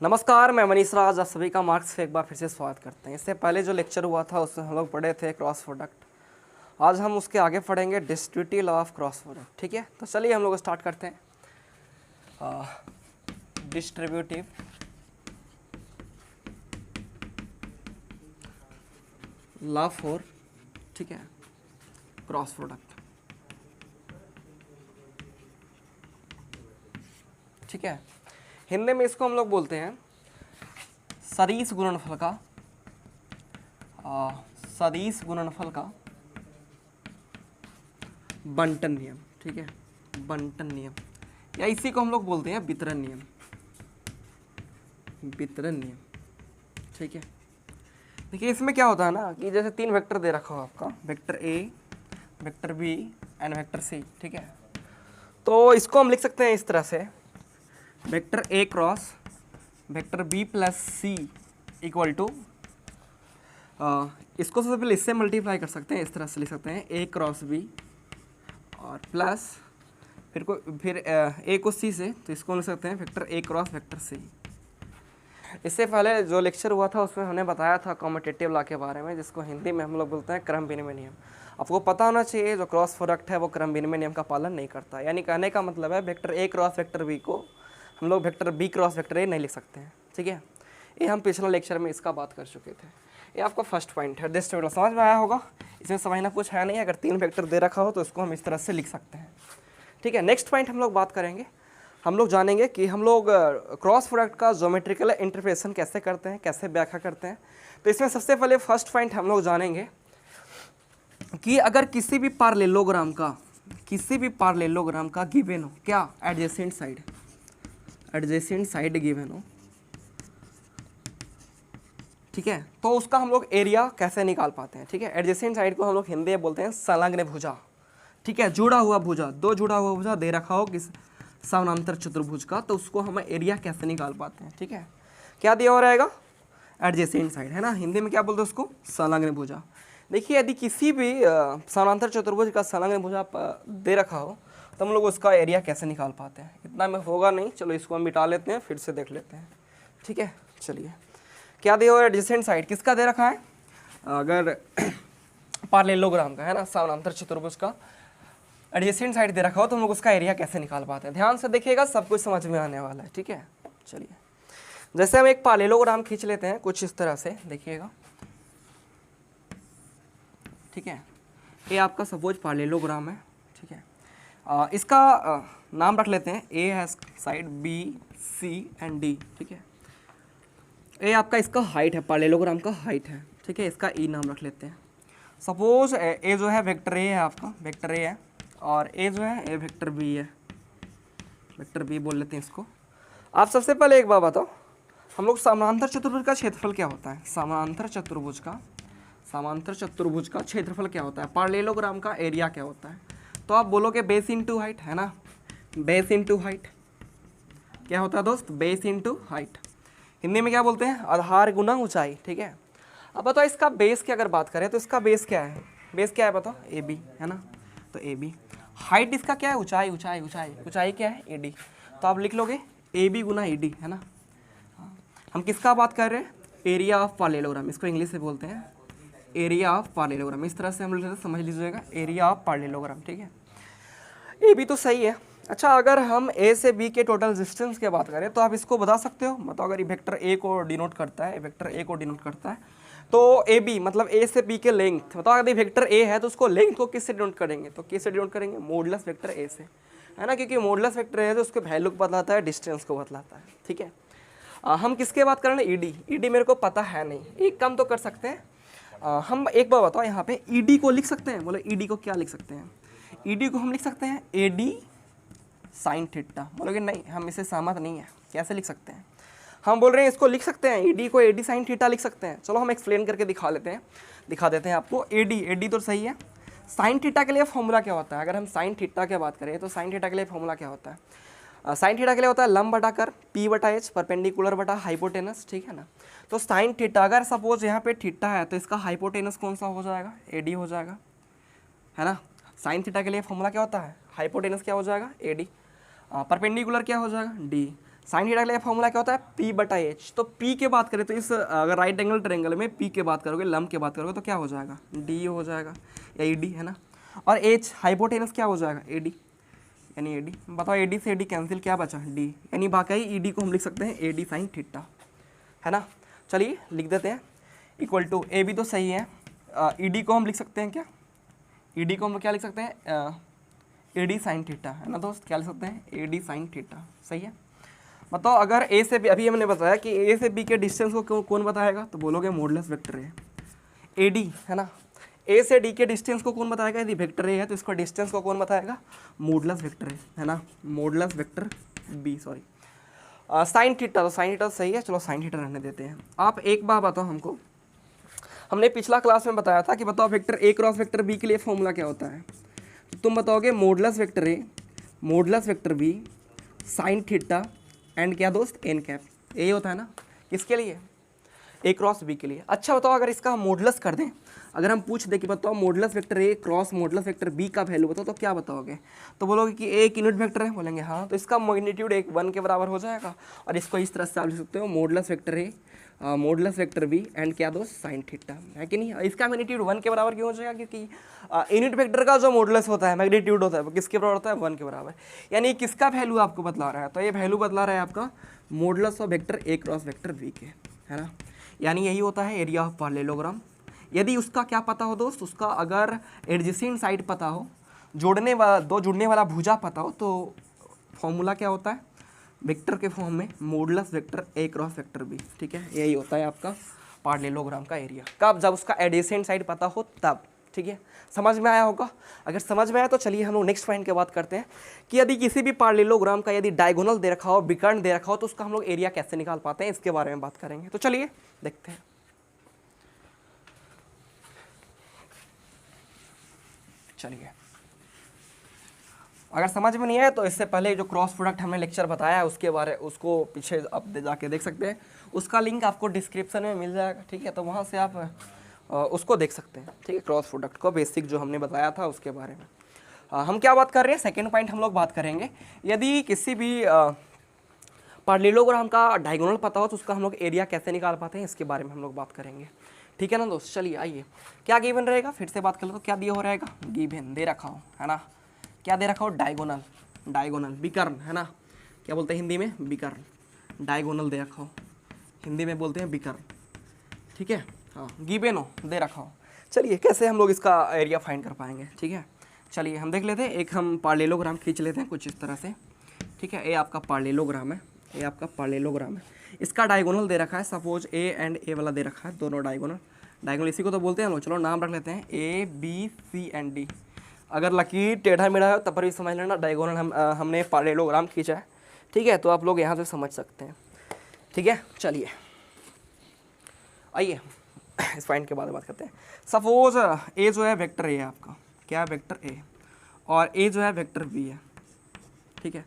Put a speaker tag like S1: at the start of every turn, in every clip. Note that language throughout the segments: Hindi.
S1: नमस्कार, मैं मनीष राज। आप सभी का मार्क्स से एक बार फिर से स्वागत करते हैं। इससे पहले जो लेक्चर हुआ था उसमें हम लोग पढ़े थे क्रॉस प्रोडक्ट। आज हम उसके आगे पढ़ेंगे distributive law of cross product. ठीक है, तो चलिए हम लोग स्टार्ट करते हैं। डिस्ट्रीब्यूटिव लॉ फॉर, ठीक है, क्रॉस प्रोडक्ट। ठीक है, हिंदी में इसको हम लोग बोलते हैं सदिश गुणनफल का सदिश गुणनफल का बंटन नियम। ठीक है, बंटन नियम, या इसी को हम लोग बोलते हैं वितरण नियम। वितरण नियम, ठीक है। देखिए इसमें क्या होता है ना कि जैसे तीन वेक्टर दे रखा हो आपका, vector A, vector B and vector C. ठीक है, तो इसको हम लिख सकते हैं इस तरह से, vector A cross vector B plus C equal to, इसको सबसे पहले इससे मल्टीप्लाई कर सकते हैं, इस तरह से लिख सकते हैं ए क्रॉस बी और प्लस फिर ए को सी से, तो इसको लिख सकते हैं vector A cross vector C. इससे पहले जो लेक्चर हुआ था उसमें हमने बताया था कॉम्यूटेटिव लॉ के बारे में, जिसको हिंदी में हम लोग बोलते हैं क्रम विनिमय नियम। आपको पता होना चाहिए जो क्रॉस प्रोडक्ट है वो क्रम विनिमय नियम का पालन नहीं करता। यानी कहने का मतलब है vector A cross vector B को हम लोग vector B cross vector A नहीं लिख सकते हैं। ठीक है, ये हम पिछला लेक्चर में इसका बात कर चुके थे। ये आपका फर्स्ट पॉइंट है। डिस्ट्रीब्यूटिव समझ में आया होगा, इसमें समझना कुछ है नहीं। अगर तीन वेक्टर दे रखा हो तो इसको हम इस तरह से लिख सकते हैं। ठीक है, नेक्स्ट पॉइंट हम लोग बात करेंगे। हम लोग जानेंगे कि हम लोग क्रॉस प्रोडक्ट का ज्योमेट्रिकल इंटरप्रिटेशन कैसे करते हैं, कैसे व्याख्या करते हैं। तो इसमें सबसे पहले फर्स्ट पॉइंट हम लोग जानेंगे कि अगर किसी भी पार्लेलोग्राम का गिवन हो, क्या एडजेसेंट साइड गिवन हो, ठीक है, तो उसका हम लोग एरिया कैसे निकाल पाते हैं। ठीक है, एडजेसेंट साइड को हम लोग हिंदी में बोलते हैं संलग्न भुजा। ठीक है, जुड़ा हुआ भुजा, दो जुड़ा हुआ भुजा दे रखा हो किस समानांतर चतुर्भुज का, तो उसको हम एरिया कैसे निकाल पाते हैं। ठीक है, क्या दिया हो रहेगा, एडजेसेंट साइड, है ना। हिंदी में क्या बोलते हैं उसको, संलग्न भुजा। देखिए यदि किसी भी समानांतर चतुर्भुज का संलग्न भुजा दे रखा हो तो हम लोग उसका एरिया कैसे निकाल पाते हैं। इतना में होगा नहीं, चलो इसको हम मिटा लेते हैं, फिर से देख लेते हैं। ठीक है, चलिए क्या दिया हुआ है, एडजेसेंट साइड किसका दे रखा है, अगर पार्लेलोग्राम का, है ना, समानांतर चतुर्भुज का एडजेसेंट साइड दे रखा हो तो हम लोग उसका एरिया कैसे निकाल पाते हैं। ध्यान से देखिएगा, सब कुछ समझ में आने वाला है। ठीक है, चलिए जैसे हम एक पार्लेलोग्राम खींच लेते हैं कुछ इस तरह से, देखिएगा। ठीक है, ये आपका सपोज पार्लेलोग्राम है। ठीक है, इसका नाम रख लेते हैं, ए है side, B C and D. ठीक है, ये आपका इसका हाइट है, पार्लेलोग्राम का हाइट है। ठीक है, इसका ई नाम रख लेते हैं। सपोज ए जो है वेक्टर ए है, आपका वेक्टर ए है, और ए जो है ए वेक्टर बी है, वेक्टर बी बोल लेते हैं इसको। आप सबसे पहले एक बात बताओ, हम लोग समानांतर चतुर्भुज का क्षेत्रफल क्या होता है, समानांतर चतुर्भुज का क्षेत्रफल क्या होता है, पार्लेलोग्राम का एरिया क्या होता है। तो आप बोलोगे बेस इंटू हाइट, है ना, बेस इंटू हाइट। क्या होता है दोस्त, बेस इंटू हाइट। हिंदी में क्या बोलते हैं, आधार गुना ऊंचाई। ठीक है, अब बताओ इसका बेस की अगर बात करें तो इसका बेस क्या है, बेस क्या है बताओ, ए बी, है ना, तो ए बी। हाइट इसका क्या है, ऊंचाई, ऊंचाई क्या है, ए डी। तो आप लिख लोगे A B Guna A D, है ना। हम किसका बात कर रहे हैं, एरिया ऑफ पार्लेलोग्राम, इसको इंग्लिश में बोलते हैं एरिया ऑफ पार्लेलोग्राम। इस तरह से हम लोग समझ लीजिएगा, एरिया ऑफ पार्लेलोग्राम। ठीक है, ए बी तो सही है। अच्छा, अगर हम ए से बी के टोटल डिस्टेंस की बात करें तो आप इसको बता सकते हो, मतलब अगर ये वेक्टर ए को डिनोट करता है, तो ए बी मतलब ए से बी के लेंथ, बताओ अगर वेक्टर ए है तो उसको लेंथ को किससे डिनोट करेंगे, तो किससे डिनोट करेंगे, मॉडुलस वेक्टर ए से, है ना, क्योंकि मॉडुलस वेक्टर ए है तो उसके वैल्यू को बतलाता है, डिस्टेंस को बतलाता है। ठीक है, हम किसके बात कर रहे हैं, ई डी मेरे को पता है नहीं, एक काम तो कर सकते हैं, हम एक बार बताओ, यहाँ पे ई डी को लिख सकते हैं, बोलो ई डी को क्या लिख सकते हैं, ई डी को हम लिख सकते हैं ए डी साइन थीटा। बोलोगे नहीं, हम इसे सहमत नहीं है, कैसे लिख सकते हैं, हम बोल रहे हैं इसको लिख सकते हैं, ईडी को एडी साइन थीटा लिख सकते हैं। चलो हम एक्सप्लेन करके दिखा देते हैं आपको। एडी तो सही है। साइन थीटा के लिए फॉर्मूला क्या होता है, अगर हम साइन थीटा की बात करें तो साइन थीटा के लिए फॉर्मूला क्या होता है, साइन थीटा के लिए होता है लंब बटाकर पी बटा एच, परपेंडिकुलर बटा हाइपोटेनस। ठीक है ना, तो साइन थीटा, अगर सपोज यहाँ पे थीटा है तो इसका हाइपोटेनस कौन सा हो जाएगा, एडी हो जाएगा, है ना। साइन थीटा के लिए फॉर्मूला क्या होता है, हाइपोटेनस क्या हो जाएगा, एडी, परपेंडिकुलर क्या हो जाएगा, डी, साइन थीटा के लिए फॉर्मूला क्या होता है, P बटा H। तो P के बात करें तो इस अगर राइट एंगल ट्रायंगल में P के बात करोगे, लंब के बात करोगे तो क्या हो जाएगा, D हो जाएगा या ED है ना। और H हाइपोटेनस क्या हो जाएगा, AD, यानी AD। बताओ AD से AD कैंसिल, क्या बचा, D, यानी बाकी ED को हम लिख सकते हैं AD साइन थीटा, है ना। चलिए लिख देते हैं इक्वल टू, ए भी तो सही है, ED को हम लिख सकते हैं क्या, ED को हम क्या लिख सकते हैं, AD साइन थीटा, है ना दोस्त, क्या लिख सकते हैं, AD साइन थीटा, सही है। बताओ अगर ए से बी, अभी हमने बताया कि ए से बी के डिस्टेंस को कौन बताएगा, तो बोलोगे मॉडुलस वेक्टर ए, AD, है ना। ए से डी के डिस्टेंस को कौन बताएगा, यदि वेक्टर ए है तो इसको डिस्टेंस को कौन बताएगा, मॉडुलस वेक्टर ए, है ना, modulus vector B, sorry. Sine theta, तो साइन थीटा सही है, चलो साइन थीटा रहने देते हैं। आप एक बार बताओ हमको, हमने पिछला क्लास में बताया था कि बताओ vector A cross vector B के लिए फॉर्मूला क्या होता है, तो तुम बताओगे modulus vector A, modulus vector B, sine theta and क्या दोस्त, एन कैप, यही होता है ना, किसके लिए, ए क्रॉस बी के लिए। अच्छा बताओ अगर इसका मॉडुलस कर दें, अगर हम पूछ दें कि बताओ modulus vector A cross modulus vector B का वैल्यू बताओ, तो क्या बताओगे, तो बोलोगे कि ए एक यूनिट वेक्टर है, बोलेंगे हाँ, तो इसका मैग्नीट्यूड 1 के बराबर हो जाएगा। और इसको इस तरह से आप लिख सकते हो, modulus vector A modulus vector B and क्या दोस्त, साइन थीटा, है कि नहीं। इसका मैग्नीट्यूड 1 के बराबर क्यों हो जाएगा, क्योंकि यूनिट वेक्टर का जो मॉडुलस होता है, मैग्नीट्यूड होता है, वो किसके बराबर होता है, 1 के बराबर। यानी किसका वैल्यू आपको बतला रहा है, तो ये वैल्यू बतला रहा है आपका modulus of vector A cross vector B के, है ना। यानी यही होता है एरिया ऑफ पैरेललोग्राम। यदि उसका क्या पता हो दोस्त, उसका अगर एडजेसेंट साइड पता हो, जोड़ने वाला, दो जुड़ने वाला भुजा पता हो, तो फॉर्मूला क्या होता है, वेक्टर के फॉर्म में modulus vector A cross vector B, ठीक है। यही होता है आपका पैरेललोग्राम का एरिया, कब, जब उसका एडजेसेंट साइड पता हो तब, ठीक है। समझ में आया होगा, अगर समझ में आया तो चलिए हम लोग नेक्स्ट पॉइंट की बात करते हैं कि यदि किसी भी पैरेललोग्राम का यदि डायगोनल दे रखा हो, विकर्ण दे रखा हो, तो उसका हम लोग एरिया कैसे निकाल पाते हैं, इसके बारे में बात करेंगे। तो चलिए देखते हैं। चलिए अगर समझ में नहीं आया तो इससे पहले जो क्रॉस प्रोडक्ट हमने लेक्चर बताया है उसके बारे, उसको पीछे आप जाके देख सकते हैं, उसका लिंक आपको डिस्क्रिप्शन में मिल जाएगा, ठीक है। तो वहाँ से आप उसको देख सकते हैं, ठीक है, क्रॉस प्रोडक्ट को बेसिक जो हमने बताया था उसके बारे में। हम क्या बात कर रहे हैं, सेकेंड पॉइंट हम लोग बात करेंगे, यदि किसी भी पैरेललोग्राम का डायगोनल पता हो तो उसका हम लोग एरिया कैसे निकाल पाते हैं, इसके बारे में हम लोग बात करेंगे, ठीक है ना दोस्त। चलिए आइए, क्या गिवन रहेगा, फिर से बात कर लो तो क्या दिया हो रहेगा, गिवन दे रखा हो, है ना, क्या दे रखा हो, डायगोनल, डायगोनल विकर्ण, है ना, क्या बोलते हैं हिंदी में, विकर्ण, डायगोनल दे रखा हो, हिंदी में बोलते हैं विकर्ण, ठीक है। हाँ, गिवन हो, दे रखा हो। चलिए कैसे हम लोग इसका एरिया फाइंड कर पाएंगे, ठीक है। चलिए हम देख लेते हैं, एक हम पैरेललोग्राम खींच लेते हैं कुछ इस तरह से, ठीक है। ये आपका पैरेललोग्राम है, ये आपका पैरेललोग्राम है, इसका डायगोनल दे रखा है, सपोज ए एंड ए वाला दे रखा है, दोनों डायगोनल, डायगोनल इसी को तो बोलते हैं लोग, चलो नाम रख लेते हैं A B C and D. अगर लकीर टेढ़ा मेढ़ा है तब पर भी समझ लेना डायगोनल हमने पैरेललोग्राम खींचा है, ठीक है। तो आप लोग यहाँ से समझ सकते हैं, ठीक है। चलिए आइए इस पॉइंट के बाद बात करते हैं। सपोज ए जो है वेक्टर ए है आपका, क्या वेक्टर ए, और ए जो है वेक्टर बी है, ठीक है।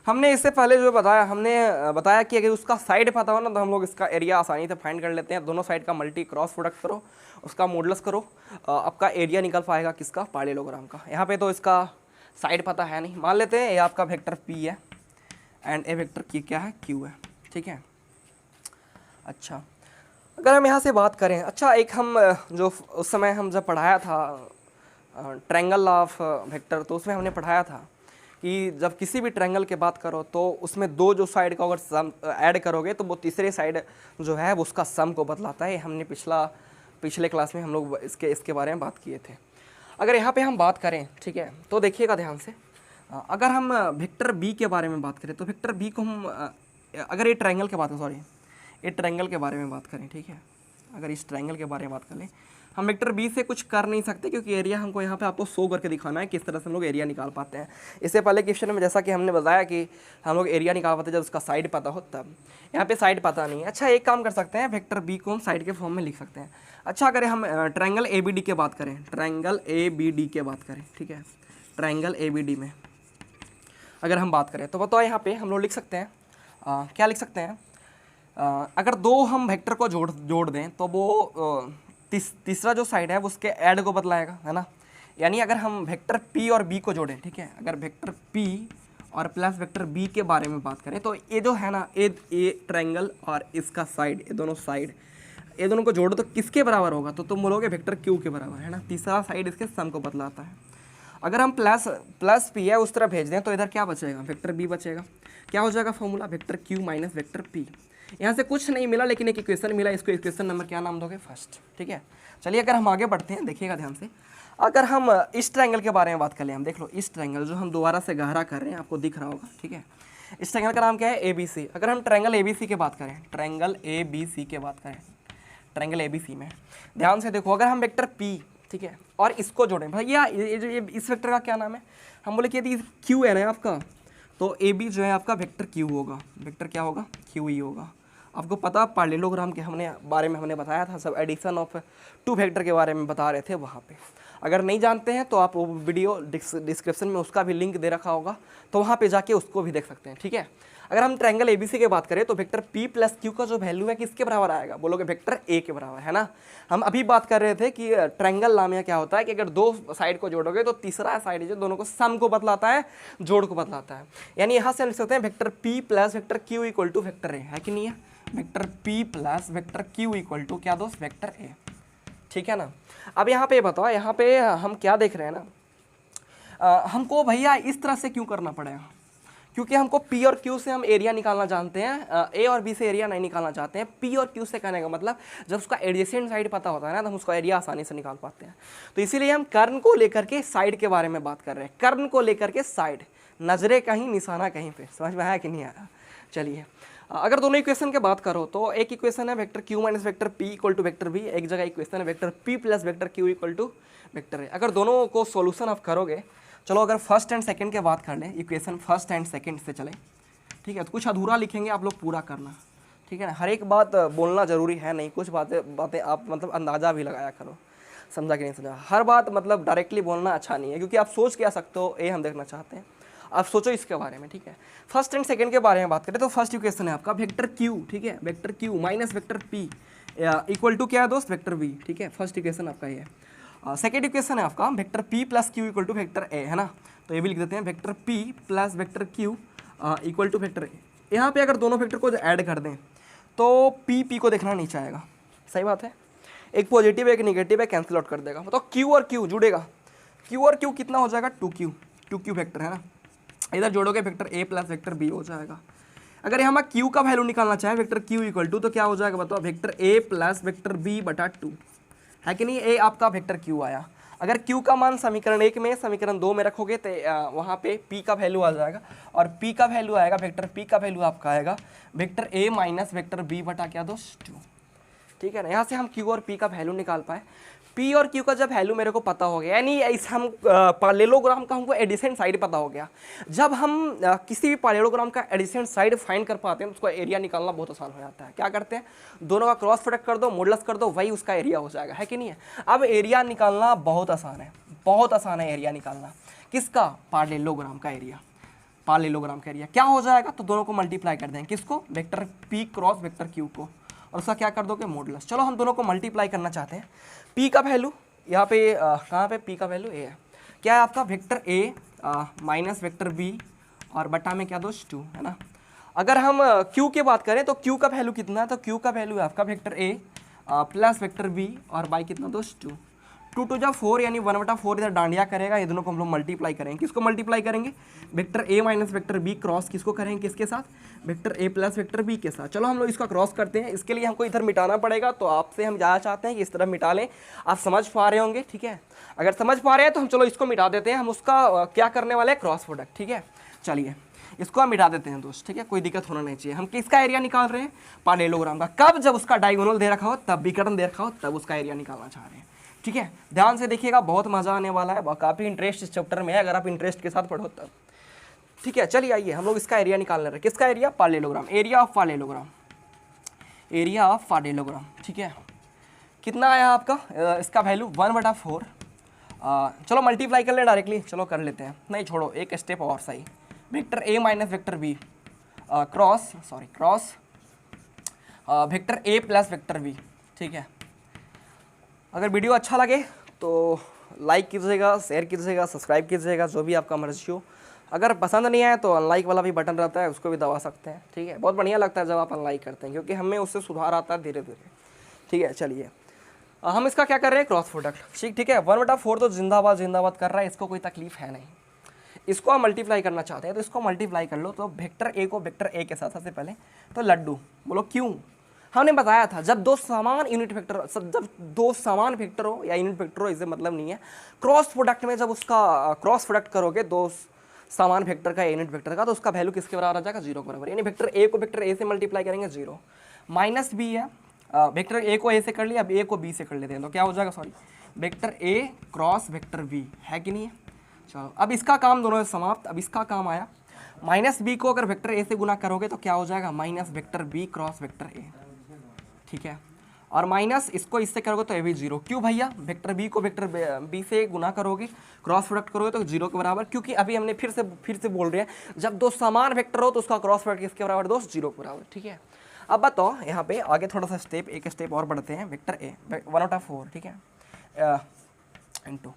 S1: हमने इससे पहले जो बताया, हमने बताया कि अगर उसका साइड पता हो ना तो हम लोग इसका एरिया आसानी से फाइंड कर लेते हैं। दोनों साइड का मल्टी क्रॉस प्रोडक्ट करो, उसका मॉडुलस करो, आपका एरिया निकल पाएगा किसका, पैरेललोग्राम का। यहाँ पे तो इसका साइड पता है नहीं, मान लेते हैं ये आपका वेक्टर पी है एंड ए वेक्टर की क्या है, क्यू है, ठीक है। अच्छा अगर हम यहाँ से बात करें, अच्छा एक हम जो उस समय हम जब पढ़ाया था ट्रायंगल ऑफ वेक्टर, तो उसमें हमने पढ़ाया था कि जब किसी भी ट्रायंगल की बात करो तो उसमें दो जो साइड का अगर सम ऐड करोगे तो वो तीसरे साइड जो है वो उसका सम को बतलाता है। हमने पिछले क्लास में हम लोग इसके बारे में बात किए थे। अगर यहाँ पे हम बात करें, ठीक है, तो देखिएगा ध्यान से, अगर हम वेक्टर बी के बारे में बात करें तो वेक्टर बी को हम अगर ये ट्रायंगल के बात करें, सॉरी ये ट्रायंगल के बारे में बात करें, ठीक है, अगर इस ट्रायंगल के बारे में बात करें, हम वेक्टर बी से कुछ कर नहीं सकते क्योंकि एरिया हमको यहाँ पे आपको शो करके दिखाना है किस तरह से हम लोग एरिया निकाल पाते हैं। इससे पहले क्वेश्चन में जैसा कि हमने बताया कि हम लोग एरिया निकाल पाते हैं जब उसका साइड पता हो तब, यहाँ पे साइड पता नहीं है। अच्छा एक काम कर सकते हैं, वेक्टर बी को हम साइड के फॉर्म में लिख सकते हैं। अच्छा अगर हम ट्रायंगल ए बी डी की बात करें, ट्रायंगल ए बी डी की बात करें, ठीक है, ट्रायंगल ए बी डी में अगर हम बात करें तो बताओ यहाँ पे हम लोग लिख सकते हैं क्या लिख सकते हैं, अगर दो हम वेक्टर को जोड़ दें तो वो तीसरा जो साइड है वो उसके ऐड को बतलाएगा, है ना। यानी अगर हम वेक्टर p और b को जोड़ें, ठीक है, अगर वेक्टर p और प्लस वेक्टर बी के बारे में बात करें तो ये जो है ना, ये ट्रायंगल और इसका साइड, ये दोनों साइड, ये दोनों को जोड़ो तो किसके बराबर होगा, तो तुम बोलोगे वेक्टर क्यू के बराबर, है ना। तीसरा साइड इसके सम को बतलाता है। अगर हम प्लस पी है उस तरह भेज दें तो इधर क्या बचेगा, वेक्टर बी बचेगा। क्या हो जाएगा formula, vector Q minus vector P. यहाँ से कुछ नहीं मिला लेकिन एक इक्वेशन मिला, इसको इक्वेशन नंबर क्या नाम दोगे, फर्स्ट। ठीक है, चलिए अगर हम आगे बढ़ते हैं, देखिएगा ध्यान से। अगर हम इस ट्रायंगल के बारे में बात कर लें, हम देख लो इस ट्रायंगल जो हम दोबारा से गहरा कर रहे हैं, आपको दिख रहा होगा। ठीक है, इस ट्रायंगल का नाम क्या है, ABC। अगर हम ट्रायंगल ABC की बात करें, ट्रायंगल ABC की बात करें, ट्रायंगल ABC में ध्यान से देखो, अगर हम वेक्टर P, ठीक है, और इसको जोड़ें भैया, ये इस वेक्टर का क्या नाम है, हम बोले कि यदि Q है ना आपका, तो AB जो है आपका वेक्टर Q होगा। वेक्टर क्या होगा, Q ही होगा। आपको पता पैरेललोग्राम के बारे में हमने बताया था, सब एडिशन ऑफ 2 वेक्टर के बारे में बता रहे थे वहाँ पे। अगर नहीं जानते हैं तो आप वो वीडियो डिस्क्रिप्शन में उसका भी लिंक दे रखा होगा, तो वहाँ पे जाके उसको भी देख सकते हैं। ठीक है, अगर हम ट्रायंगल ABC की बात करें तो वेक्टर P प्लस Q का जो वैल्यू है किसके बराबर आएगा, बोलोगे वेक्टर A के बराबर, है ना। हम अभी बात कर रहे थे कि ट्रायंगल नाम क्या होता है कि अगर 2 साइड को जोड़ोगे तो तीसरा साइड जो दोनों को सम को बतलाता है, जोड़ को बतलाता है। यानी यहाँ से हम लिख सकते हैं vector P plus vector Q equal to vector A, है कि नहीं है। Vector P plus vector Q equal to क्या दोस्त, वेक्टर A। ठीक है ना। अब यहाँ पे बताओ, यहाँ पे हम क्या देख रहे हैं ना, हमको भैया इस तरह से क्यों करना पड़ेगा, क्योंकि हमको P और Q से हम एरिया निकालना जानते हैं, A और B से एरिया नहीं निकालना चाहते हैं। P और Q से कहने का मतलब जब उसका एडजेसेंट साइड पता होता है ना, तो हम उसका एरिया आसानी से निकाल पाते हैं। तो इसीलिए हम कर्ण को लेकर के साइड के बारे में बात कर रहे हैं, कर्ण को लेकर के साइड, नजरे कहीं निशाना कहीं पे, समझ में आया कि नहीं आया। चलिए, अगर दोनों इक्वेशन की बात करो तो एक इक्वेशन है vector Q minus vector P equal to vector B, एक जगह इक्वेशन है vector P plus vector Q equal to vector A। अगर दोनों को सॉल्यूशन आप करोगे, चलो अगर फर्स्ट एंड सेकंड के बात कर लें, इक्वेशन फर्स्ट एंड सेकंड से चले, ठीक है, तो कुछ अधूरा लिखेंगे आप लोग पूरा करना। ठीक है ना, हर एक बात बोलना जरूरी है नहीं, कुछ बातें आप मतलब अंदाज़ा भी लगाया करो, समझा कि नहीं समझा। हर बात मतलब डायरेक्टली बोलना अच्छा नहीं है, क्योंकि आप सोच क्या सकते हो ये हम देखना चाहते हैं, आप सोचो इसके बारे में। ठीक है, फर्स्ट एंड सेकंड के बारे में बात करें तो फर्स्ट इक्वेशन है आपका वेक्टर Q, ठीक है, vector Q minus vector P equal to क्या है दोस्त, वेक्टर V। ठीक है, फर्स्ट इक्वेशन आपका ये है। सेकेंड इक्वेशन है आपका vector P plus Q equal to vector A, है ना। तो ये भी लिख देते हैं vector P plus vector Q equal to vector A। यहाँ पे अगर दोनों वेक्टर को ऐड कर दें तो P को देखना नहीं चाहेगा, सही बात है, एक पॉजिटिव एक नेगेटिव है, कैंसिल आउट कर देगा। मतलब Q और Q जुड़ेगा, Q और Q कितना हो जाएगा, 2Q वेक्टर, है ना। इधर जोड़ोगे vector A plus vector B हो जाएगा। अगर हम Q का वैल्यू निकालना चाहें वेक्टर Q इक्वल टू, तो क्या हो जाएगा बताओ, vector A plus vector B बटा 2, है कि नहीं। A आपका वेक्टर Q आया। अगर Q का मान समीकरण 1 में समीकरण 2 में रखोगे तो वहाँ पे P का वैल्यू आ जाएगा, और P का वैल्यू आएगा, वेक्टर P का वैल्यू आपका आएगा vector A minus vector B बटा क्या दोस्त 2। ठीक है ना, यहाँ से हम Q और P का वैल्यू निकाल पाए। P और Q का जब वैल्यू मेरे को पता हो गया, यानी इस हम पैरेललोग्राम का हमको एडिसेंट साइड पता हो गया। जब हम किसी भी पैरेललोग्राम का एडिसेंट साइड फाइंड कर पाते हैं तो उसका एरिया निकालना बहुत आसान हो जाता है। क्या करते हैं, दोनों का क्रॉस प्रोडक्ट कर दो, मॉडुलस कर दो, वही उसका एरिया हो जाएगा, है कि नहीं है। अब एरिया निकालना बहुत आसान है, बहुत आसान है एरिया निकालना। किसका, पैरेललोग्राम का एरिया। पैरेललोग्राम का एरिया क्या हो जाएगा, तो दोनों को मल्टीप्लाई कर देंगे, किसको, vector P cross vector Q को, और उसका क्या कर दोगे, मॉडुलस। चलो हम दोनों को मल्टीप्लाई करना चाहते हैं। P का वैल्यू यहाँ पे कहाँ पे, P का वैल्यू A है, क्या है आपका, vector A minus vector B और बटा में क्या दोस्त 2, है ना। अगर हम Q की बात करें तो Q का वैल्यू कितना है, तो Q का वैल्यू है आपका vector A plus vector B और बाई कितना दोस्त 2, 2 टू जा 4 यानी 1/4 इधर डांडिया करेगा, ये दोनों को हम लोग मल्टीप्लाई करेंगे। किसको मल्टीप्लाई करेंगे, vector A minus vector B cross किसको करेंगे, किसके साथ, vector A plus vector B के साथ। चलो हम लोग इसका क्रॉस करते हैं, इसके लिए हमको इधर मिटाना पड़ेगा, तो आपसे हम ज़्यादा चाहते हैं कि इस तरह मिटा लें। आप समझ पा रहे होंगे, ठीक है। अगर समझ पा रहे हैं तो हम चलो इसको मिटा देते हैं, हम उसका क्या करने वाले हैं, क्रॉस प्रोडक्ट। ठीक है, चलिए इसको हम मिटा देते हैं दोस्त, ठीक है, कोई दिक्कत होना नहीं चाहिए। हम किसका एरिया निकाल रहे हैं, पैरेललोग्राम का। कब, जब उसका डायगोनल दे रखा हो, तब विकर्ण दे रखा हो, तब उसका एरिया निकालना चाह रहे हैं। ठीक है, ध्यान से देखिएगा, बहुत मजा आने वाला है, काफ़ी इंटरेस्ट इस चैप्टर में है, अगर आप इंटरेस्ट के साथ पढ़ो तब। ठीक है, चलिए आइए हम लोग इसका एरिया निकालने रहे। किसका area, parallelogram, area of parallelogram, area of parallelogram. ठीक है, कितना आया आपका, इसका वैल्यू 1/4। चलो मल्टीप्लाई कर लें डायरेक्टली, चलो कर लेते हैं, नहीं छोड़ो एक स्टेप और सही, vector A minus vector B cross vector A plus vector B। ठीक है, अगर वीडियो अच्छा लगे तो लाइक कीजिएगा, शेयर कीजिएगा, सब्सक्राइब कीजिएगा, जो भी आपका मर्जी हो। अगर पसंद नहीं आए तो अनलाइक वाला भी बटन रहता है, उसको भी दबा सकते हैं, ठीक है। बहुत बढ़िया लगता है जब आप अनलाइक करते हैं, क्योंकि हमें उससे सुधार आता है धीरे धीरे, ठीक है। चलिए हम इसका क्या कर रहे हैं, क्रॉस प्रोडक्ट, ठीक है। 1/4 तो जिंदाबाद जिंदाबाद कर रहा है, इसको कोई तकलीफ है नहीं। इसको आप मल्टीप्लाई करना चाहते हैं तो इसको मल्टीप्लाई कर लो। तो वेक्टर ए को वेक्टर ए के साथ सबसे पहले तो लड्डू बोलो, क्यों? हमने बताया था जब दो समान यूनिट वेक्टर, जब दो समान वेक्टर हो या यूनिट वेक्टर हो, इससे मतलब नहीं है। क्रॉस प्रोडक्ट में जब उसका क्रॉस प्रोडक्ट करोगे दो समान वेक्टर का यूनिट वेक्टर का, तो उसका वैल्यू किसके बराबर आ जाएगा, 0 के बराबर। यानी वेक्टर ए को वेक्टर ए से मल्टीप्लाई करेंगे 0, माइनस बी है, वेक्टर ए को ए से कर लिया, अब ए को बी से कर लेते हैं, तो क्या हो जाएगा, sorry, vector A cross vector B, है कि नहीं है। चलो अब इसका काम दोनों से समाप्त। अब इसका काम आया, माइनस बी को अगर वेक्टर ए से गुना करोगे तो क्या हो जाएगा, minus vector B cross vector A, ठीक है। और माइनस इसको इससे करोगे तो ये भी 0। क्यों भैया, वेक्टर बी को वेक्टर बी से गुना करोगे, क्रॉस प्रोडक्ट करोगे तो 0 के बराबर, क्योंकि अभी हमने फिर से बोल रहे हैं जब दो समान वेक्टर हो तो उसका क्रॉस प्रोडक्ट किसके बराबर, दोस्त 0 के बराबर, ठीक है। अब बताओ यहाँ पे आगे थोड़ा सा एक स्टेप और बढ़ते हैं। वेक्टर ए 1/4, ठीक है, इंटू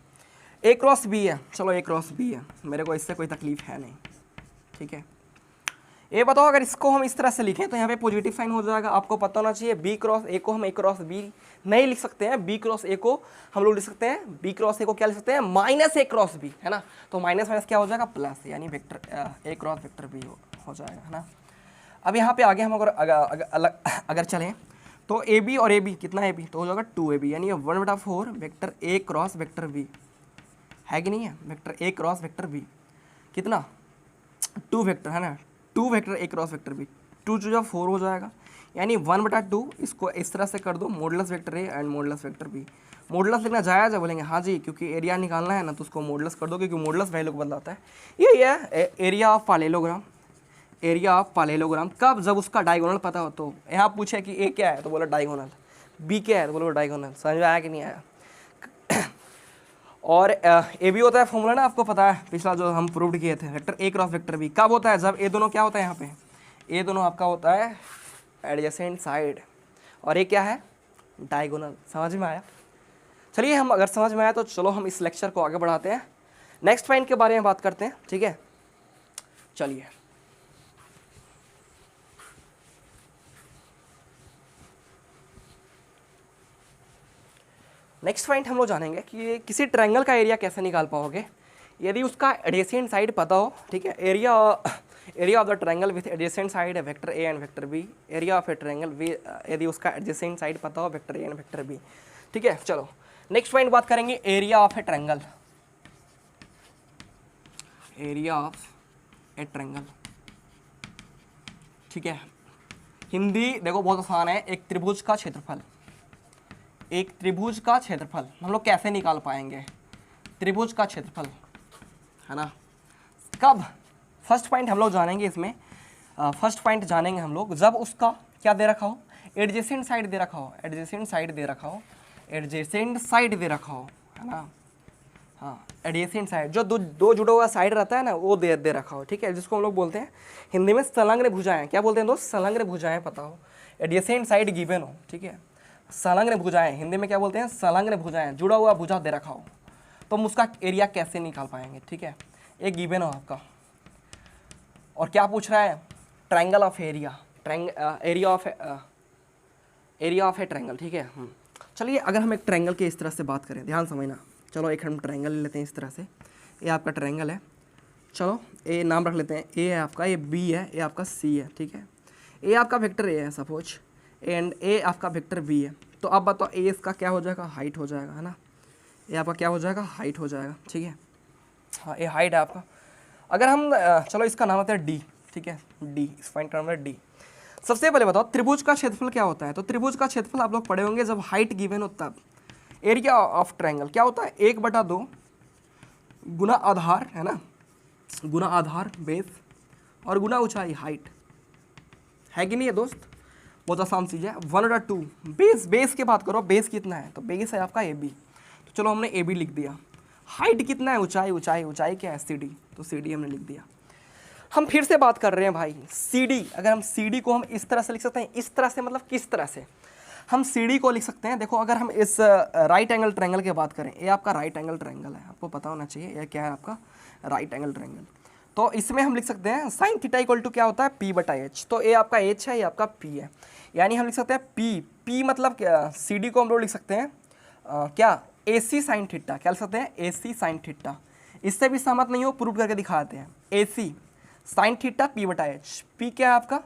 S1: ए क्रॉस बी है, चलो ए क्रॉस बी है, मेरे को इससे कोई तकलीफ है नहीं, ठीक है। ये बताओ अगर इसको हम इस तरह से लिखें तो यहाँ पे पॉजिटिव साइन हो जाएगा। आपको पता होना चाहिए बी क्रॉस ए को हम ए क्रॉस बी नहीं लिख सकते हैं, बी क्रॉस ए को हम लोग लिख सकते हैं, बी क्रॉस ए को क्या लिख सकते हैं, माइनस ए क्रॉस बी, है ना। तो माइनस माइनस क्या हो जाएगा, प्लस, यानी vector A cross vector B हो जाएगा, है ना। अब यहाँ पे आगे हम अगर चलें तो ए बी और ए बी कितना, ए बी तो हो जाएगा 2ab, यानी 1/4 vector A cross vector B, है कि नहीं है। Vector A cross vector B कितना, 2 वेक्टर, है ना, 2 vector A cross vector B, 2 जो 4 हो जाएगा, यानी 1/2। इसको इस तरह से कर दो, modulus vector A and modulus vector B. मॉडुलस लिखना जायज़ है, बोलेंगे हाँ जी, क्योंकि एरिया निकालना है ना, तो उसको मॉडुलस कर दो, क्योंकि मॉडुलस वैल्यू को बदलाता है। यही है area of parallelogram. Area of parallelogram कब, जब उसका डायगोनल पता हो। तो यहाँ पूछे कि ए क्या है तो बोला डायगोनल, बी क्या है तो बोलो डायगोनल, समझ में आया कि नहीं आया। और ए बी होता है फॉर्मूला ना, आपको पता है, पिछला जो हम प्रूव्ड किए थे, vector A cross vector B कब होता है, जब ए दोनों क्या होता है, यहाँ पे ए दोनों आपका होता है एडजेसेंट साइड, और ये क्या है, डायगोनल। समझ में आया। चलिए हम अगर समझ में आया तो चलो हम इस लेक्चर को आगे बढ़ाते हैं, नेक्स्ट पॉइंट के बारे में बात करते हैं, ठीक है। चलिए नेक्स्ट पॉइंट हम लोग जानेंगे कि किसी ट्रायंगल का एरिया कैसे निकाल पाओगे यदि उसका एडजेसेंट साइड पता हो, ठीक है। Area of the triangle with adjacent side है vector A and vector B. Area of a triangle यदि उसका एडजेसेंट साइड पता हो, vector A and vector B, ठीक है। चलो नेक्स्ट पॉइंट बात करेंगे area of a triangle. Area of a triangle, ठीक है। हिंदी देखो बहुत आसान है, एक त्रिभुज का क्षेत्रफल। एक त्रिभुज का क्षेत्रफल हम लोग कैसे निकाल पाएंगे, त्रिभुज का क्षेत्रफल, है ना। कब, फर्स्ट पॉइंट हम लोग जानेंगे इसमें, फर्स्ट पॉइंट जानेंगे हम लोग जब उसका क्या दे रखा हो, एडजेसेंट साइड दे रखा हो, एडजेसेंट साइड दे रखा हो, एडजेसेंट साइड दे रखा हो, है ना। हाँ, एडजेसेंट साइड जो दो जुड़ा हुआ साइड रहता है ना, वो दे रखा हो, ठीक है, जिसको हम लोग बोलते हैं हिंदी में संलग्न भुजाएं। क्या बोलते हैं दोस्त, संलग्न भुजाएं पता हो, एडजेसेंट साइड गिवन हो, ठीक है। संलग्न भुजाएं हिंदी में क्या बोलते हैं, संलग्न भुजाएं, जुड़ा हुआ भुजा दे रखा हो, तो हम उसका एरिया कैसे निकाल पाएंगे, ठीक है। एक गिवन हो आपका, और क्या पूछ रहा है, triangle of area, area of a triangle, ठीक है। चलिए अगर हम एक ट्रायंगल के इस तरह से बात करें, ध्यान समझना। चलो एक हम ट्रायंगल ले लेते हैं इस तरह से, ये आपका ट्रायंगल है, चलो ए नाम रख लेते हैं, ए है आपका, ये बी है, ये आपका सी है, ठीक है। ए आपका वेक्टर ए है सपोज, एंड ए आपका वेक्टर बी है। तो अब बताओ ए इसका क्या हो जाएगा, हाइट हो जाएगा, है ना। ये आपका क्या हो जाएगा, हाइट हो जाएगा, ठीक है। हाँ, ये हाइट है आपका। अगर हम चलो इसका नाम होता है डी, ठीक है, डी, इस पॉइंट का नाम है डी। सबसे पहले बताओ त्रिभुज का क्षेत्रफल क्या होता है। तो त्रिभुज का क्षेत्रफल आप लोग पढ़े होंगे जब हाइट गिवन हो तब। एरिया ऑफ ट्रायंगल क्या होता है, 1/2 गुना आधार, है ना, गुना आधार बेस और गुना ऊंचाई हाइट, है कि नहीं है दोस्त। बहुत आसान चीज़ है। 1/2 बेस की बात करो, बेस कितना है, तो बेस है आपका ए बी, तो चलो हमने ए बी लिख दिया। हाइट कितना है, ऊंचाई क्या है, सी डी, तो सी डी हमने लिख दिया। हम फिर से बात कर रहे हैं भाई सी डी। अगर हम सी डी को हम इस तरह से लिख सकते हैं, इस तरह से मतलब किस तरह से हम सी डी को लिख सकते हैं। देखो अगर हम इस राइट एंगल ट्रायंगल की बात करें, ये आपका राइट एंगल ट्रायंगल है, आपको पता होना चाहिए ये क्या है आपका राइट एंगल ट्रायंगल। तो इसमें हम लिख सकते हैं साइन थीटा इक्वल टू क्या होता है P बटा H। तो ए आपका H है, ये आपका P है, यानी हम लिख सकते हैं P मतलब क्या, CD को हम लोग लिख सकते हैं क्या AC साइन थीटा, क्या लिख सकते हैं AC साइन थीटा। इससे भी सहमत नहीं हो प्रूव करके दिखाते हैं, AC साइन थीटा P बटा H। P क्या है आपका,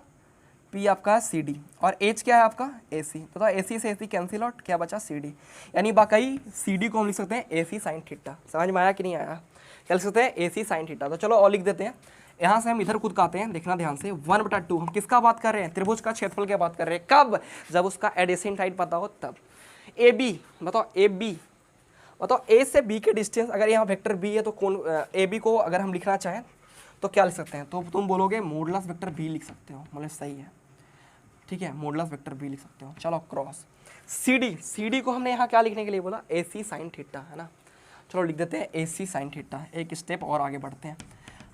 S1: P आपका CD और H क्या है आपका AC। तो AC से AC कैंसिल आउट, क्या बचा CD, यानी बाकी CD को हम लिख सकते हैं AC साइन थीटा। समझ में आया कि नहीं आया, क्या लिख सकते हैं AC साइन थीटा। तो चलो और लिख देते हैं, यहाँ से हम इधर खुद आते हैं, देखना ध्यान से 1/2 हम किसका बात कर रहे हैं, त्रिभुज का क्षेत्रफल की बात कर रहे हैं। कब, जब उसका एडजेसेंट साइड पता हो तब। AB बताओ, AB बताओ A से B के डिस्टेंस, अगर यहाँ वेक्टर B है तो कौन AB को अगर हम लिखना चाहें तो क्या लिख सकते हैं, तो तुम बोलोगे मॉडुलस वेक्टर B लिख सकते हो, मतलब सही है, ठीक है, मॉडुलस वेक्टर B लिख सकते हो। चलो क्रॉस CD को हमने यहाँ क्या लिखने के लिए बोला, AC साइन थीटा, है ना। चलो लिख देते हैं AC साइन थीटा। एक स्टेप और आगे बढ़ते हैं,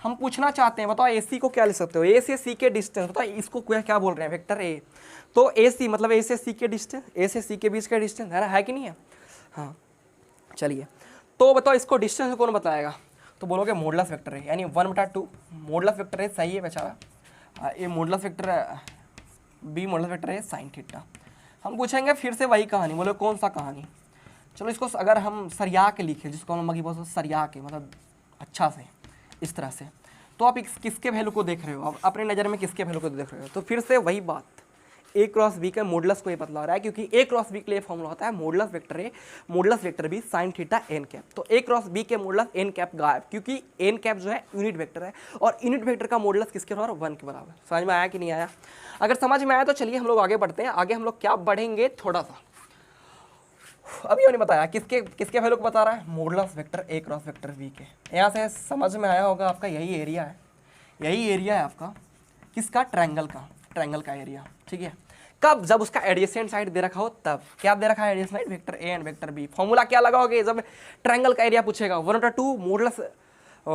S1: हम पूछना चाहते हैं बताओ AC को क्या लिख सकते हो, A से C के डिस्टेंस, बताओ इसको क्या बोल रहे हैं, वेक्टर A। तो AC मतलब A से C के डिस्टेंस, A से C के बीच का डिस्टेंस है ना, है कि नहीं है। हाँ चलिए, तो बताओ इसको डिस्टेंस कौन बताएगा, तो बोलोगे मॉडुलस वेक्टर है, यानी 1/2 मॉडुलस वेक्टर है, सही है बेचारा। ये modulus vector B modulus vector है साइन थीटा। हम पूछेंगे फिर से वही कहानी, बोलो कौन सा कहानी। चलो इसको अगर हम सरिया के लिखे, जिसको हम मगी बोलते सरिया के, मतलब अच्छा से इस तरह से, तो आप किसके वैल्यू को देख रहे हो, आप अपने नज़र में किसके वैल्यू को देख रहे हो। तो फिर से वही बात, A क्रॉस B का मॉडुलस को ये बतला रहा है, क्योंकि A क्रॉस B के लिए फॉर्मूला होता है modulus vector A modulus vector B sine theta n cap. तो A क्रॉस B के मॉडुलस n कैप गायब, क्योंकि n कैप जो है यूनिट वेक्टर है, और यूनिट वेक्टर का मॉडुलस किसके बराबर, 1 के बराबर। समझ में आया कि नहीं आया, अगर समझ में आया तो चलिए हम लोग आगे बढ़ते हैं। आगे हम लोग क्या बढ़ेंगे, थोड़ा सा अभी मैंने बताया किसके वैल्यू को बता रहा है, modulus vector A cross vector B के। यहाँ से समझ में आया होगा, आपका यही एरिया है, यही एरिया है आपका किसका, ट्रायंगल का एरिया, ठीक है। कब, जब उसका एडजेसेंट साइड दे रखा हो तब। क्या दे रखा है adjacent side, vector A and vector B। Formula क्या लगाओगे जब ट्रायंगल का एरिया पूछेगा, 1/2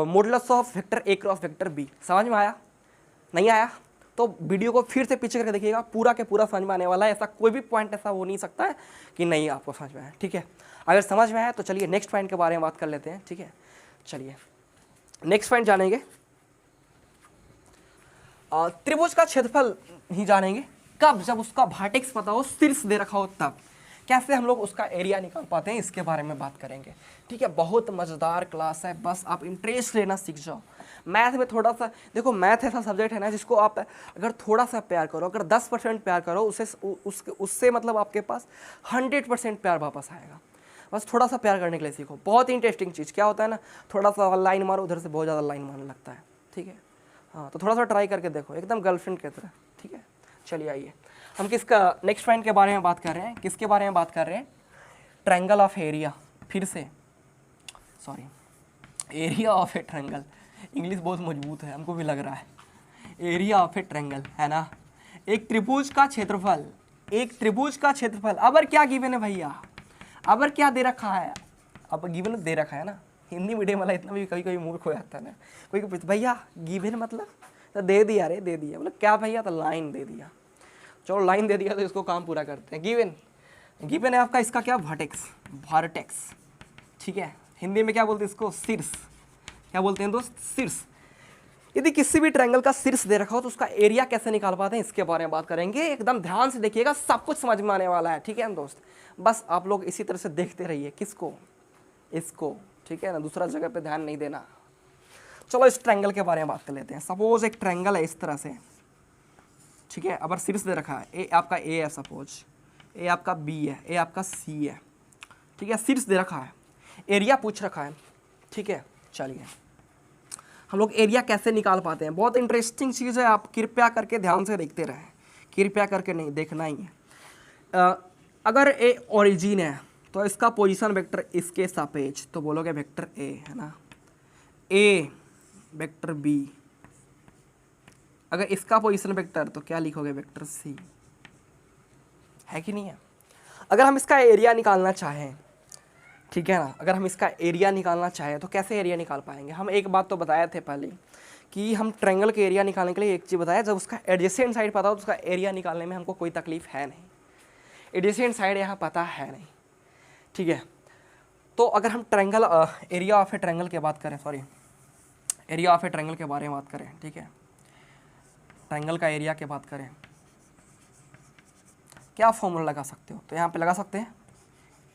S1: modulus of vector A cross vector B। समझ में आया, नहीं आया तो वीडियो को फिर से पीछे करके देखिएगा, पूरा के पूरा समझ में आने वाला है। ऐसा कोई भी पॉइंट ऐसा हो नहीं सकता है कि नहीं आपको समझ में आया, ठीक है। अगर समझ में आया तो चलिए नेक्स्ट पॉइंट के बारे में बात कर लेते हैं, ठीक है। चलिए नेक्स्ट पॉइंट जानेंगे, त्रिभुज का क्षेत्रफल ही जानेंगे। कब, जब उसका वर्टेक्स पता हो, शीर्ष दे रखा हो तब। कैसे हम लोग उसका एरिया निकाल पाते हैं, इसके बारे में बात करेंगे, ठीक है। बहुत मज़ेदार क्लास है, बस आप इंटरेस्ट लेना सीख जाओ। मैथ में थोड़ा सा देखो, मैथ ऐसा सब्जेक्ट है ना जिसको आप अगर थोड़ा सा प्यार करो, अगर 10% प्यार करो, उससे मतलब आपके पास 100% प्यार वापस आएगा। बस थोड़ा सा प्यार करने के लिए सीखो। बहुत इंटरेस्टिंग चीज़ क्या होता है ना, थोड़ा सा लाइन मारो, उधर से बहुत ज़्यादा लाइन मारने लगता है, ठीक है। हाँ तो थोड़ा सा ट्राई करके देखो, एकदम गर्लफ्रेंड की तरह, ठीक है। चलिए आइए, हम किसका नेक्स्ट पॉइंट के बारे में बात कर रहे हैं, किसके बारे में बात कर रहे हैं, ट्रायंगल ऑफ एरिया। फिर से sorry, area of a triangle, English बहुत मजबूत है, हमको भी लग रहा है। एरिया ऑफ ए ट्रायंगल है ना, एक त्रिभुज का क्षेत्रफल, एक त्रिभुज का क्षेत्रफल। अबर क्या गिवन है भैया, अबर क्या दे रखा है, अब गिवन दे रखा है ना। हिंदी मीडियम वाला इतना भी कभी कभी मूर्ख हो जाता है ना, कोई पूछता भैया गिवन मतलब, तो दे दिया रे, दे दिया, मतलब क्या भैया, तो लाइन दे दिया। चलो लाइन दे दिया तो इसको काम पूरा करते हैं। गिवन है आपका इसका क्या, वर्टेक्स, ठीक है। हिंदी में क्या बोलते हैं इसको, शीर्ष, क्या बोलते हैं दोस्त, शीर्ष। यदि किसी भी ट्रायंगल का शीर्ष दे रखा हो तो उसका एरिया कैसे निकाल पाते हैं, इसके बारे में बात करेंगे। एकदम ध्यान से देखिएगा, सब कुछ समझ में आने वाला है, ठीक है ना दोस्त। बस आप लोग इसी तरह से देखते रहिए, किसको, इसको, ठीक है ना, दूसरा जगह पे ध्यान नहीं देना। चलो इस ट्रायंगल के बारे में बात कर लेते हैं। सपोज एक ट्रायंगल है इस तरह से, ठीक है। अब शीर्ष दे रखा है, ए आपका ए है, सपोज ए आपका बी है, ए आपका सी है, ठीक है। शीर्ष दे रखा है, एरिया पूछ रखा है, ठीक है। चलिए हम लोग एरिया कैसे निकाल पाते हैं, बहुत इंटरेस्टिंग चीज़ है, आप कृपया करके ध्यान से देखते रहें, कृपया करके नहीं, देखना ही है। अगर ए ओरिजिन है तो इसका पोजीशन वेक्टर इसके सापेक्ष, तो बोलोगे वेक्टर ए, है ना। ए वेक्टर बी, अगर इसका पोजीशन वेक्टर तो क्या लिखोगे, वेक्टर सी, है कि नहीं है। अगर हम इसका एरिया निकालना चाहें, ठीक है ना, अगर हम इसका एरिया निकालना चाहें तो कैसे एरिया निकाल पाएंगे। हम एक बात तो बताए थे पहले कि हम ट्रायंगल के एरिया निकालने के लिए एक चीज़ बताया, जब उसका एडजेसेंट साइड पता हो तो उसका एरिया निकालने में हमको कोई तकलीफ है नहीं। एडजेसेंट साइड यहाँ पता है नहीं, ठीक है। तो अगर हम triangle area of a triangle की बात करें, sorry area of a triangle के बारे में बात करें, ठीक है, ट्रायंगल का एरिया की बात करें, क्या फॉर्मूला लगा सकते हो? तो यहाँ पे लगा सकते हैं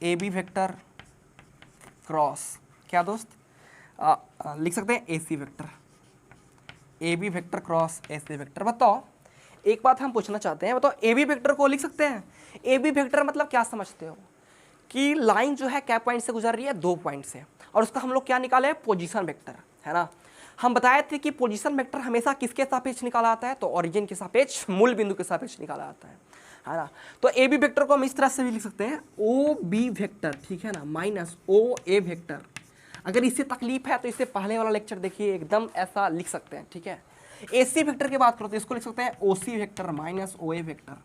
S1: ए बी वेक्टर क्रॉस क्या दोस्त, लिख सकते हैं A C vector, A B vector cross A C vector. बताओ एक बात हम पूछना चाहते हैं, बताओ ए बी वेक्टर को लिख सकते हैं? ए बी वेक्टर मतलब क्या समझते हो कि लाइन जो है क्या पॉइंट से गुजर रही है? 2 पॉइंट से, और उसका हम लोग क्या निकाले हैं? पोजीशन वेक्टर, है ना। हम बताए थे कि पोजीशन वेक्टर हमेशा किसके सापेक्ष निकाला आता है? तो ओरिजिन के सापेक्ष, मूल बिंदु के सापेक्ष निकाला आता है ना। तो ए बी वेक्टर को हम इस तरह से भी लिख सकते हैं ओ बी वेक्टर, ठीक है ना, माइनस ओ ए वेक्टर। अगर इससे तकलीफ है तो इससे पहले वाला लेक्चर देखिए, एकदम ऐसा लिख सकते हैं, ठीक है। ए सी वेक्टर की बात करो तो इसको लिख सकते हैं ओ सी वेक्टर माइनस ओ ए वेक्टर।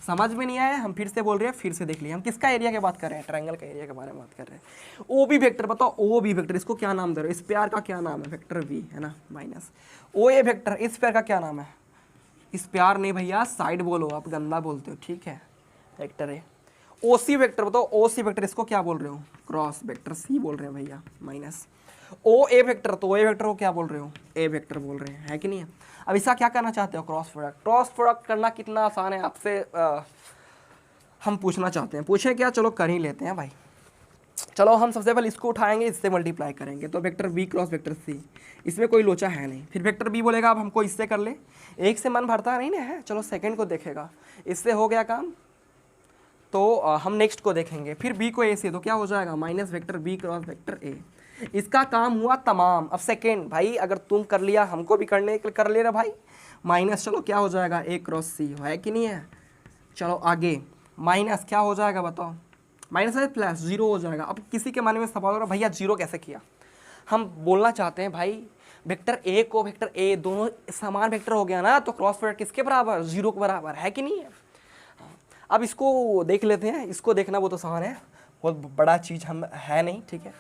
S1: समझ में नहीं आया? हम फिर से बोल रहे हैं, फिर से देख लिए। हम किसका एरिया की बात कर रहे हैं? ट्रायंगल का एरिया के बारे में बात कर रहे हैं। ओ बी वेक्टर, बताओ ओ बी वेक्टर इसको क्या नाम दे रहे हो? इस प्यार का क्या नाम है? वेक्टर वी, है ना, माइनस ओ ए वेक्टर, इस प्यार का क्या नाम है? इस प्यार नहीं भैया, साइड बोलो, आप गंदा बोलते हो, ठीक है, वेक्टर है। ओ सी वेक्टर, बताओ ओ सी वेक्टर इसको क्या बोल रहे हो? क्रॉस वेक्टर सी बोल रहे हैं भैया, माइनस ओ ए वेक्टर, तो ओ ए वेक्टर को क्या बोल रहे हो? ए वेक्टर बोल रहे हैं, है कि नहीं है? अब इसका क्या करना चाहते हो? Cross product. क्रॉस प्रोडक्ट करना कितना आसान है आपसे हम पूछना चाहते हैं। पूछे क्या? चलो कर ही लेते हैं भाई। चलो हम सबसे पहले इसको उठाएंगे, इससे मल्टीप्लाई करेंगे, तो vector B cross vector C, इसमें कोई लोचा है नहीं। फिर वेक्टर बी बोलेगा अब हमको इससे कर ले, एक से मन भरता नहीं ना है, चलो सेकंड को देखेगा, इससे हो गया काम, तो हम नेक्स्ट को देखेंगे। फिर बी को ए से, तो क्या हो जाएगा? Minus vector B cross vector A. इसका काम हुआ तमाम। अब सेकेंड भाई, अगर तुम कर लिया हमको भी करने कर ले रहा भाई, माइनस चलो क्या हो जाएगा? ए क्रॉस सी, है कि नहीं है? चलो आगे, माइनस क्या हो जाएगा बताओ? माइनस है प्लस, जीरो हो जाएगा। अब किसी के मन में सवाल हो रहा भैया जीरो कैसे किया? हम बोलना चाहते हैं भाई वेक्टर ए को वेक्टर ए दोनों समान वेक्टर हो गया ना, तो क्रॉस प्रोडक्ट किसके बराबर? जीरो के बराबर, है कि नहीं है? अब इसको देख लेते हैं, इसको देखना वो तो आसान है, बहुत बड़ा चीज़ हम है नहीं, ठीक है।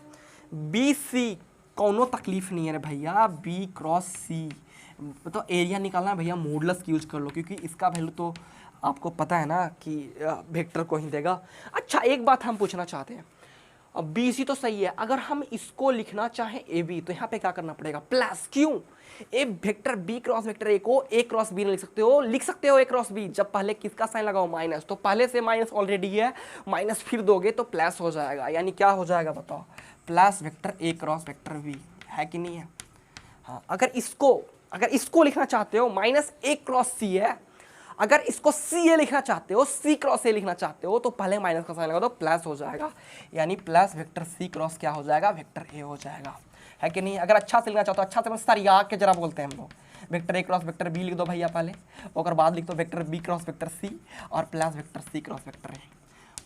S1: बी सी कौनो तकलीफ नहीं है रे भैया, बी क्रॉस सी, तो एरिया निकालना भैया मॉडुलस यूज कर लो, क्योंकि इसका वैल्यू तो आपको पता है ना कि वेक्टर को ही देगा। अच्छा एक बात हम पूछना चाहते हैं, अब बी सी तो सही है, अगर हम इसको लिखना चाहें ए बी, तो यहाँ पे क्या करना पड़ेगा? प्लस। क्यों? A vector B cross vector A को ए क्रॉस बी नहीं लिख सकते हो? लिख सकते हो ए क्रॉस बी, जब पहले किसका साइन लगाओ? माइनस, तो पहले से माइनस ऑलरेडी है, माइनस फिर दोगे तो प्लस हो जाएगा, यानी क्या हो जाएगा बताओ? Plus vector A cross vector B, है कि नहीं है? हाँ, अगर इसको लिखना चाहते हो माइनस ए क्रॉस सी है, अगर इसको सी ए लिखना चाहते हो, सी क्रॉस ए लिखना चाहते हो, तो पहले माइनस का साइन लगा दो, प्लस हो जाएगा, यानी प्लस वेक्टर सी क्रॉस क्या हो जाएगा? वेक्टर ए हो जाएगा, है कि नहीं? अगर अच्छा से लिखना चाहते हो, अच्छा से सरिया के जरा बोलते हैं हम लोग, vector A cross vector B लिख दो भैया पहले, और बाद लिख दो vector B cross vector C और plus vector C cross vector A.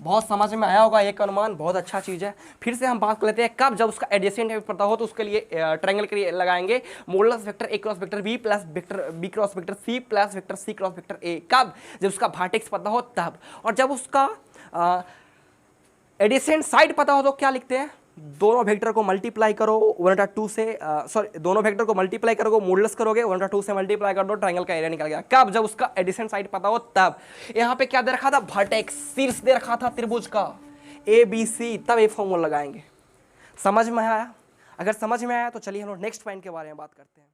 S1: बहुत समझ में आया होगा, एक अनुमान बहुत अच्छा चीज़ है। फिर से हम बात कर लेते हैं कब, जब उसका एडजेसेंट पता हो तो उसके लिए ट्रायंगल के लिए लगाएंगे modulus vector A cross vector B plus vector B cross vector C plus vector C cross vector A. कब? जब उसका वर्टेक्स पता हो तब। और जब उसका एडजेसेंट साइड पता हो तो क्या लिखते हैं? दोनों वेक्टर को मल्टीप्लाई करो 1/2 से, दोनों वेक्टर को मल्टीप्लाई करोगे, मॉडुलस करोगे 1/2 से मल्टीप्लाई कर दो, ट्रायंगल का एरिया निकल गया। कब? जब उसका एडिशन साइड पता हो तब। यहाँ पे क्या दे रखा था? वर्टेक्स, शीर्ष दे रखा था त्रिभुज का ए बी सी, तब ये फॉर्मूला लगाएंगे। समझ में आया? अगर समझ में आया तो चलिए हम लोग नेक्स्ट पॉइंट के बारे में बात करते हैं।